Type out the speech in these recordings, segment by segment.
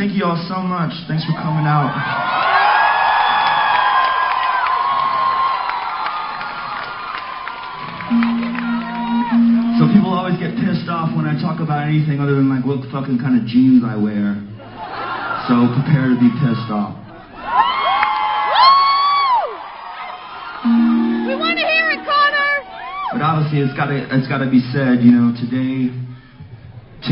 thank you all so much. Thanks for coming out. So people always get pissed off when I talk about anything other than like what fucking kind of jeans I wear. So prepare to be pissed off. We want to hear it, Conor! But obviously it's gotta be said, you know, today,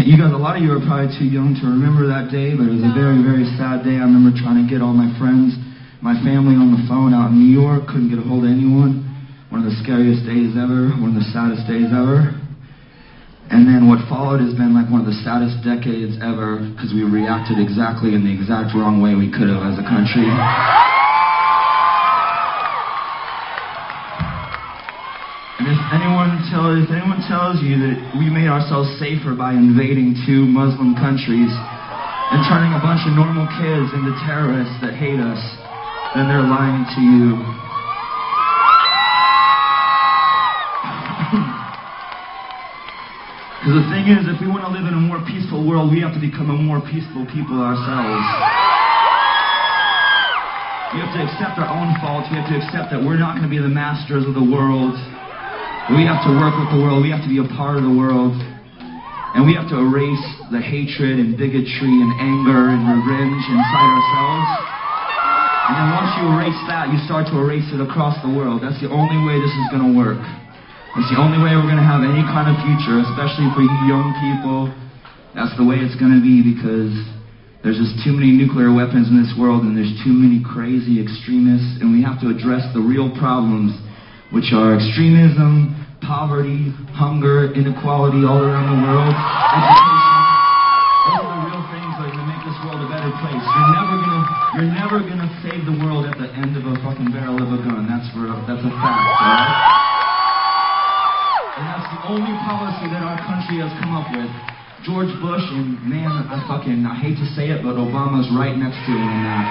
you guys, a lot of you are probably too young to remember that day, but it was a very, very sad day. I remember trying to get all my friends, my family on the phone out in New York, couldn't get a hold of anyone. One of the scariest days ever, one of the saddest days ever. And then what followed has been like one of the saddest decades ever, because we reacted exactly in the exact wrong way we could have as a country. And if anyone tells you that we made ourselves safer by invading 2 Muslim countries and turning a bunch of normal kids into terrorists that hate us, then they're lying to you. Because the thing is, if we want to live in a more peaceful world, we have to become a more peaceful people ourselves. We have to accept our own faults. We have to accept that we're not going to be the masters of the world. We have to work with the world. We have to be a part of the world. And we have to erase the hatred and bigotry and anger and revenge inside ourselves. And then once you erase that, you start to erase it across the world. That's the only way this is going to work. It's the only way we're going to have any kind of future, especially for you young people. That's the way it's going to be, because there's just too many nuclear weapons in this world, and there's too many crazy extremists, and we have to address the real problems, which are extremism, poverty, hunger, inequality all around the world, education. Those are the real things that are going to make this world a better place. You're never gonna save the world at the end of a fucking barrel of a gun. That's a fact, right? And that's the only policy that our country has come up with. George Bush, and man, I hate to say it, but Obama's right next to him on that.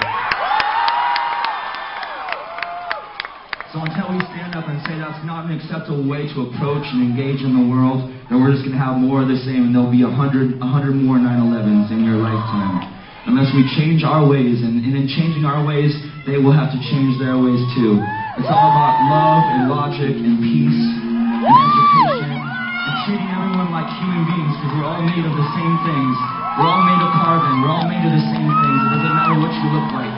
So until we stand up and say that's not an acceptable way to approach and engage in the world, then we're just going to have more of the same, and there'll be 100 more 9/11s in your lifetime. Unless we change our ways, and in changing our ways, they will have to change their ways too. It's all about love and logic and peace and education and treating everyone like human beings, because we're all made of the same things. We're all made of carbon. We're all made of the same things. It doesn't matter what you look like.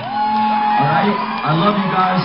Alright? I love you guys.